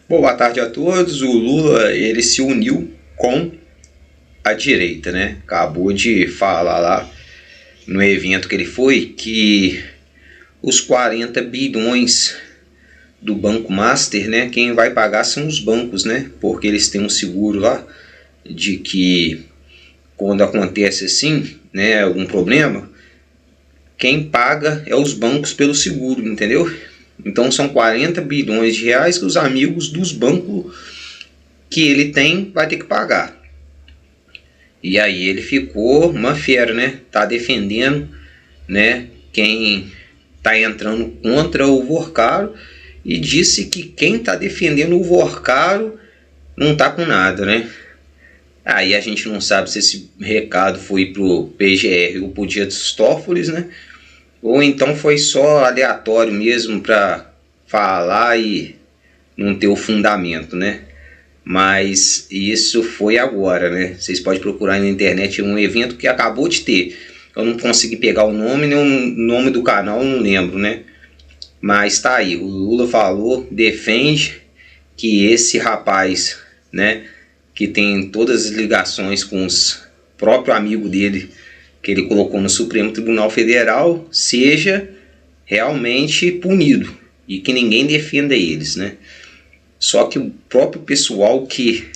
Boa tarde a todos. O Lula, ele se uniu com a direita, né? Acabou de falar lá no evento que ele foi que os 40 bilhões do Banco Master, né? Quem vai pagar são os bancos, né? Porque eles têm um seguro lá de que quando acontece assim, né, algum problema, quem paga é os bancos pelo seguro, entendeu? Então são 40 bilhões de reais que os amigos dos bancos que ele tem vai ter que pagar. E aí ele ficou uma fera, né? Tá defendendo, né, quem tá entrando contra o Vorcaro e disse que quem tá defendendo o Vorcaro não tá com nada, né? Aí a gente não sabe se esse recado foi pro PGR ou pro Dias Toffoli, né? Ou então foi só aleatório mesmo para falar e não ter o fundamento, né? Mas isso foi agora, né? Vocês podem procurar na internet um evento que acabou de ter. Eu não consegui pegar o nome, nem o nome do canal, não lembro, né? Mas tá aí, o Lula falou, defende que esse rapaz, né, que tem todas as ligações com os próprio amigo dele, que ele colocou no Supremo Tribunal Federal, seja realmente punido e que ninguém defenda eles, né? Só que o próprio pessoal que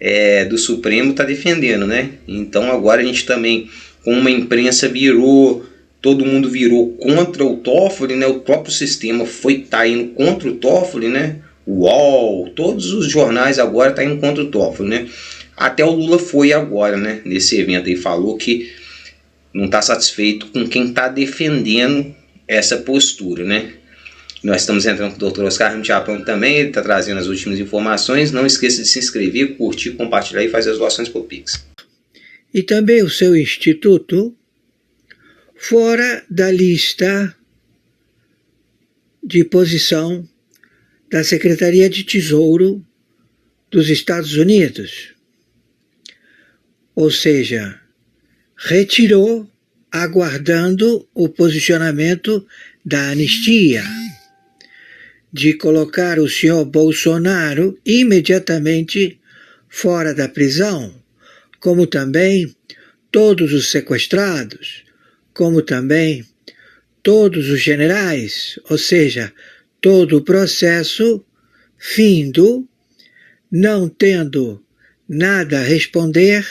é do Supremo está defendendo, né? Então agora a gente também, como a imprensa virou, todo mundo virou contra o Toffoli, né? O próprio sistema tá indo contra o Toffoli, né? O UOL, todos os jornais agora tá indo contra o Toffoli, né? Até o Lula foi agora, né? Nesse evento aí falou que não está satisfeito com quem está defendendo essa postura, né? Nós estamos entrando com o Dr. Oscar no Japão também, ele está trazendo as últimas informações. Não esqueça de se inscrever, curtir, compartilhar e fazer as doações por Pix. E também o seu instituto, fora da lista de posição da Secretaria de Tesouro dos Estados Unidos. Ou seja, retirou, aguardando o posicionamento da anistia, de colocar o senhor Bolsonaro imediatamente fora da prisão, como também todos os sequestrados, como também todos os generais, ou seja, todo o processo findo, não tendo nada a responder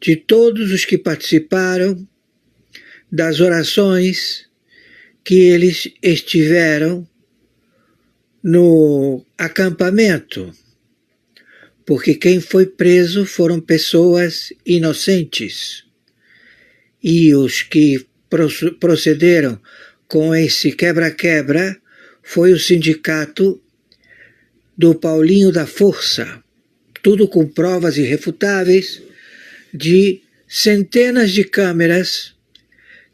de todos os que participaram das orações que eles estiveram no acampamento, porque quem foi preso foram pessoas inocentes, e os que procederam com esse quebra-quebra foi o sindicato do Paulinho da Força, tudo com provas irrefutáveis de centenas de câmeras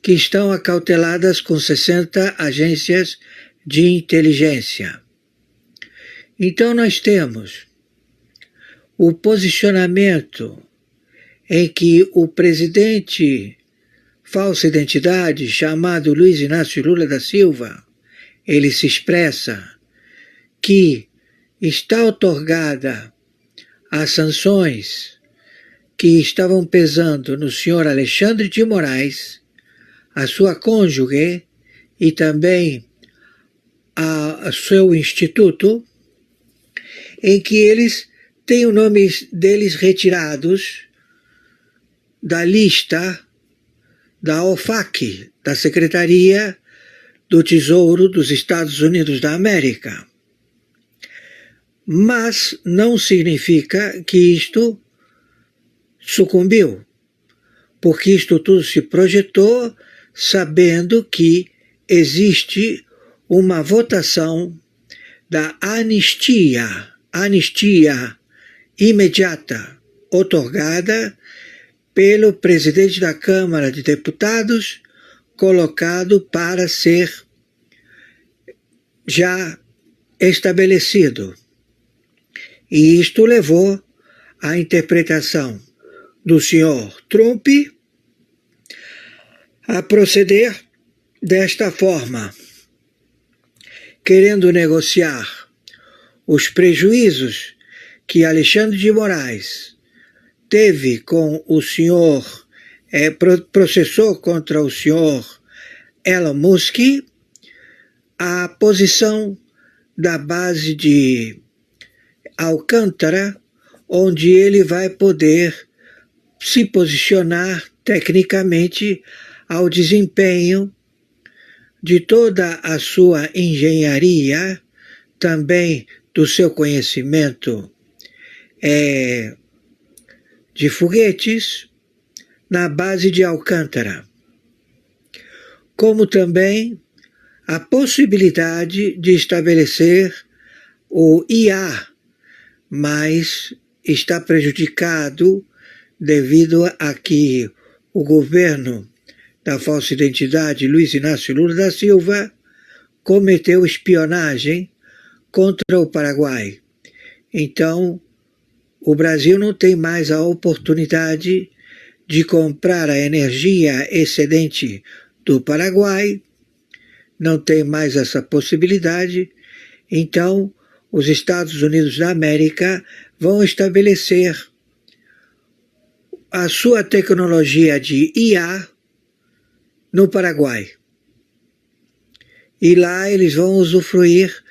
que estão acauteladas com 60 agências de inteligência. Então nós temos o posicionamento em que o presidente falsa identidade, chamado Luiz Inácio Lula da Silva, ele se expressa que está outorgada as sanções que estavam pesando no senhor Alexandre de Moraes, a sua cônjuge e também a seu instituto, em que eles têm o nome deles retirados da lista da OFAC, da Secretaria do Tesouro dos Estados Unidos da América. Mas não significa que isto sucumbiu, porque isto tudo se projetou sabendo que existe uma votação da anistia imediata, outorgada pelo presidente da Câmara de Deputados, colocado para ser já estabelecido. E isto levou à interpretação do senhor Trump a proceder desta forma, querendo negociar os prejuízos que Alexandre de Moraes teve com o senhor, processou contra o senhor Elon Musk, a posição da base de Alcântara, onde ele vai poder se posicionar tecnicamente ao desempenho de toda a sua engenharia, também do seu conhecimento de foguetes, na base de Alcântara, como também a possibilidade de estabelecer o IA, mas está prejudicado devido a que o governo da falsa identidade Luiz Inácio Lula da Silva cometeu espionagem contra o Paraguai. Então, o Brasil não tem mais a oportunidade de comprar a energia excedente do Paraguai, não tem mais essa possibilidade. Então, os Estados Unidos da América vão estabelecer a sua tecnologia de IA no Paraguai. E lá eles vão usufruir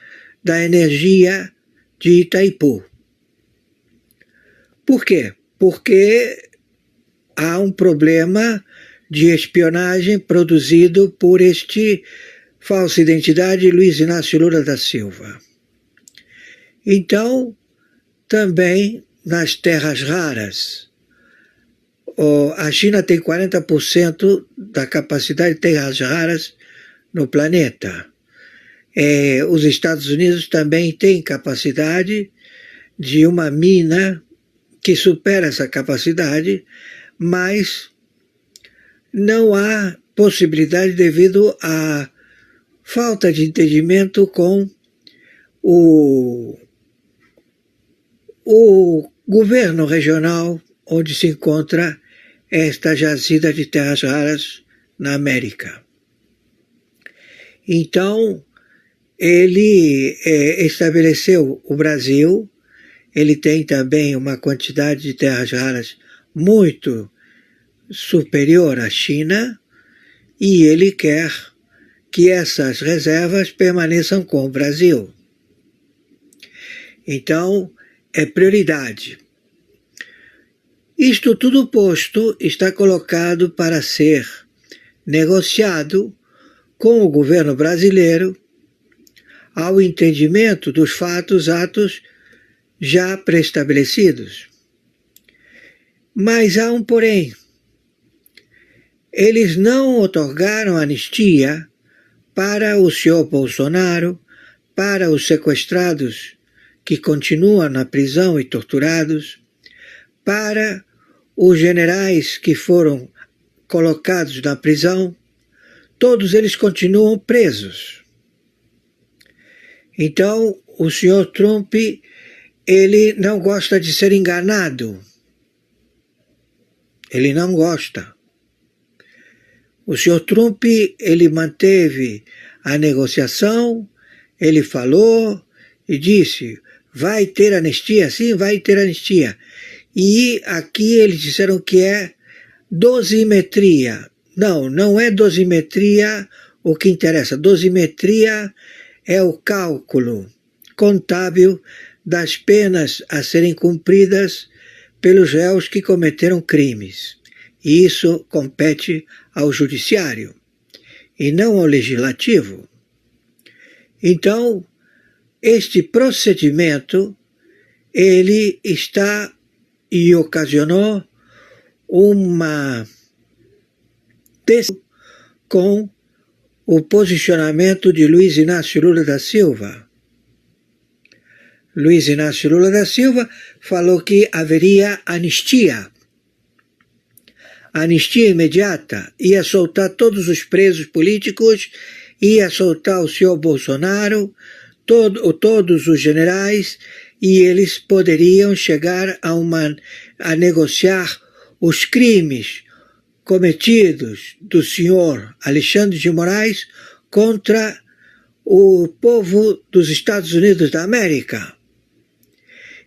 da energia de Itaipu. Por quê? Porque há um problema de espionagem produzido por este falsa identidade Luiz Inácio Lula da Silva. Então, também nas terras raras, a China tem 40% da capacidade de terras raras no planeta. Os Estados Unidos também têm capacidade de uma mina que supera essa capacidade, mas não há possibilidade devido à falta de entendimento com o governo regional onde se encontra esta jazida de terras raras na América. Então, ele estabeleceu o Brasil, ele tem também uma quantidade de terras raras muito superior à China, e ele quer que essas reservas permaneçam com o Brasil. Então, é prioridade. Isto tudo posto está colocado para ser negociado com o governo brasileiro ao entendimento dos atos já preestabelecidos. Mas há um porém. Eles não outorgaram anistia para o senhor Bolsonaro, para os sequestrados que continuam na prisão e torturados, para os generais que foram colocados na prisão, todos eles continuam presos. Então, o senhor Trump, ele não gosta de ser enganado. Ele não gosta. O senhor Trump, ele manteve a negociação, ele falou e disse, vai ter anistia? Sim, vai ter anistia. E aqui eles disseram que é dosimetria. Não, não é dosimetria o que interessa. Dosimetria é o cálculo contábil das penas a serem cumpridas pelos réus que cometeram crimes. E isso compete ao judiciário e não ao legislativo. Então, este procedimento, ele está e ocasionou uma tensão com o posicionamento de Luiz Inácio Lula da Silva. Luiz Inácio Lula da Silva falou que haveria anistia. Anistia imediata, ia soltar todos os presos políticos, ia soltar o senhor Bolsonaro, todos os generais, e eles poderiam chegar a negociar os crimes cometidos do senhor Alexandre de Moraes contra o povo dos Estados Unidos da América.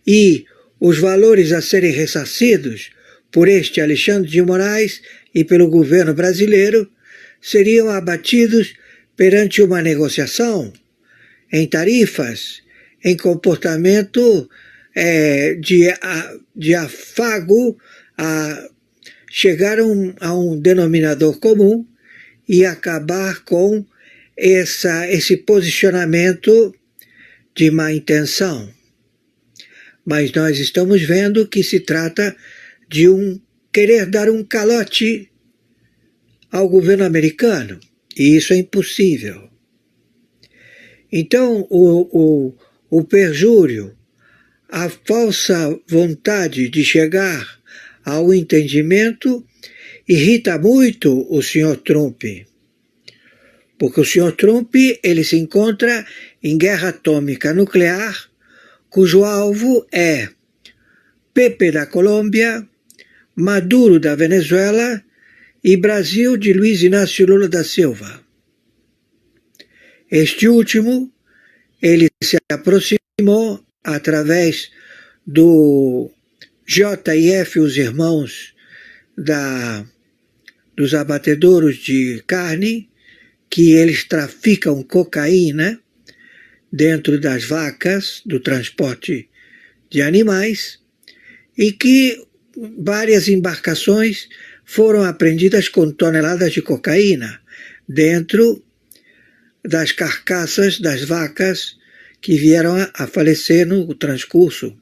e os valores a serem ressarcidos por este Alexandre de Moraes e pelo governo brasileiro seriam abatidos perante uma negociação, em tarifas, em comportamento de afago a chegar a um denominador comum e acabar com esse posicionamento de má intenção. Mas nós estamos vendo que se trata de querer dar um calote ao governo americano, e isso é impossível. Então, o perjúrio, a falsa vontade de chegar ao entendimento irrita muito o senhor Trump, porque o senhor Trump ele se encontra em guerra atômica nuclear, cujo alvo é Pepe da Colômbia, Maduro da Venezuela e Brasil de Luiz Inácio Lula da Silva. Este último, ele se aproximou através do JF, os irmãos dos abatedouros de carne, que eles traficam cocaína dentro das vacas, do transporte de animais, e que várias embarcações foram apreendidas com toneladas de cocaína dentro das carcaças das vacas que vieram a falecer no transcurso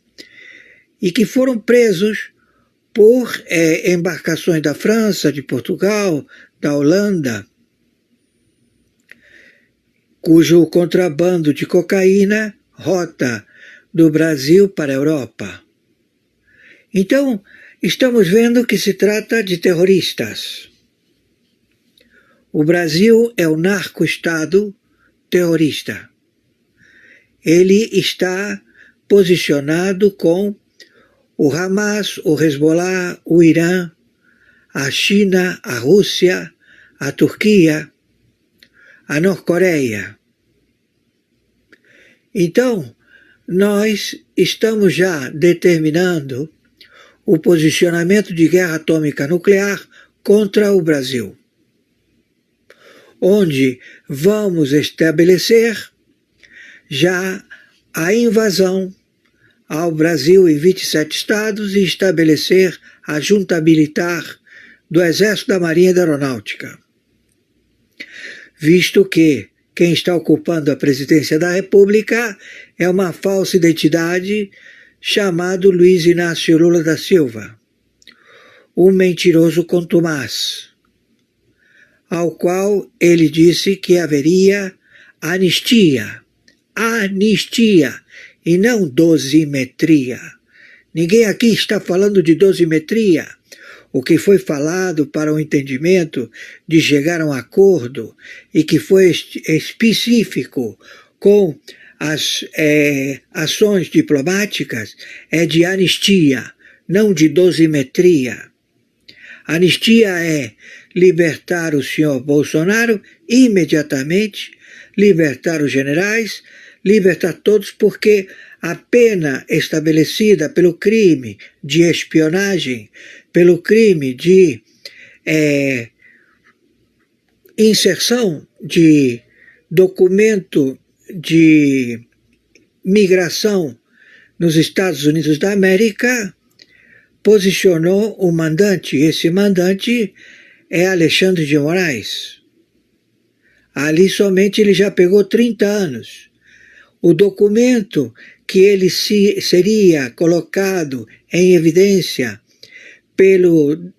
e que foram presos por embarcações da França, de Portugal, da Holanda, cujo contrabando de cocaína rota do Brasil para a Europa. Então, estamos vendo que se trata de terroristas. O Brasil é um narco-estado terrorista. Ele está posicionado com o Hamas, o Hezbollah, o Irã, a China, a Rússia, a Turquia, a Norte-Coreia. Então, nós estamos já determinando o posicionamento de guerra atômica nuclear contra o Brasil, onde vamos estabelecer já a invasão ao Brasil em 27 estados e estabelecer a junta militar do Exército, da Marinha e da Aeronáutica, visto que quem está ocupando a presidência da República é uma falsa identidade chamado Luiz Inácio Lula da Silva, um mentiroso contumaz, ao qual ele disse que haveria anistia, e não dosimetria. Ninguém aqui está falando de dosimetria. O que foi falado para o entendimento de chegar a um acordo e que foi específico com as ações diplomáticas é de anistia, não de dosimetria. Anistia é libertar o senhor Bolsonaro imediatamente, libertar os generais, libertar todos, porque a pena estabelecida pelo crime de espionagem, pelo crime de inserção de documento de migração nos Estados Unidos da América, posicionou o mandante. Esse mandante é Alexandre de Moraes. Ali somente ele já pegou 30 anos. O documento que ele seria colocado em evidência pelo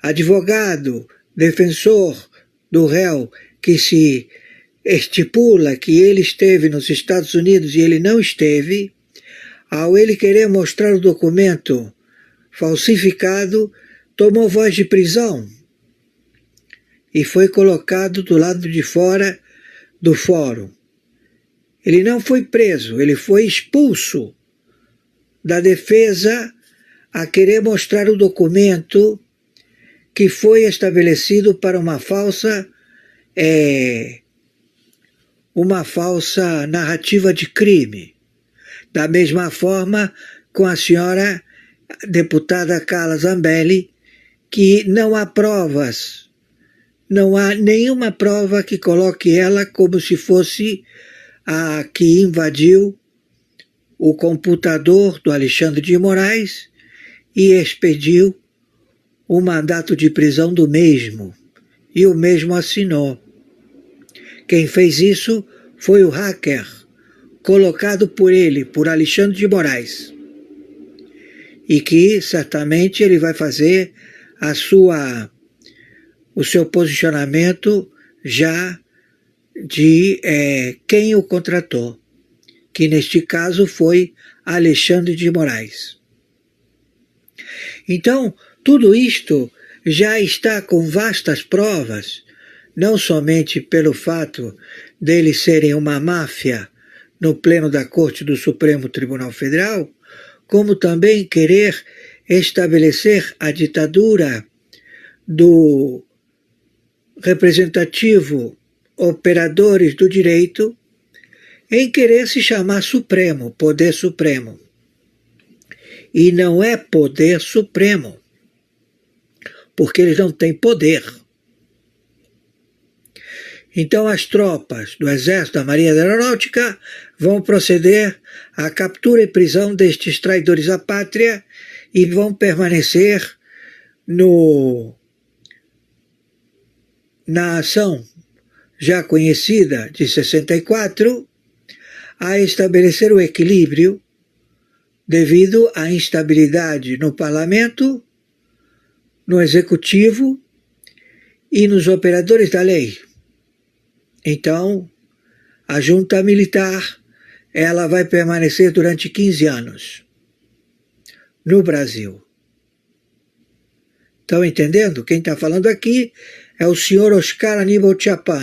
advogado defensor do réu, que se estipula que ele esteve nos Estados Unidos e ele não esteve, ao ele querer mostrar o documento falsificado, tomou voz de prisão e foi colocado do lado de fora do fórum. Ele não foi preso, ele foi expulso da defesa a querer mostrar o documento que foi estabelecido para uma falsa narrativa de crime. Da mesma forma com a senhora deputada Carla Zambelli, que não há provas, não há nenhuma prova que coloque ela como se fosse a que invadiu o computador do Alexandre de Moraes e expediu o mandato de prisão do mesmo, e o mesmo assinou. Quem fez isso foi o hacker colocado por ele, por Alexandre de Moraes, e que certamente ele vai fazer o seu posicionamento já de quem o contratou, que neste caso foi Alexandre de Moraes. Então, tudo isto já está com vastas provas, não somente pelo fato deles serem uma máfia no pleno da Corte do Supremo Tribunal Federal, como também querer estabelecer a ditadura do representativo operadores do direito em querer se chamar Supremo, Poder Supremo. E não é Poder Supremo, porque eles não têm poder. Então as tropas do Exército da Marinha da Aeronáutica vão proceder à captura e prisão destes traidores à pátria e vão permanecer na ação já conhecida de 64 a estabelecer o equilíbrio devido à instabilidade no parlamento, no executivo e nos operadores da lei. Então, a junta militar, ela vai permanecer durante 15 anos no Brasil. Estão entendendo? Quem está falando aqui é o senhor Oscar Aníbal Chapán.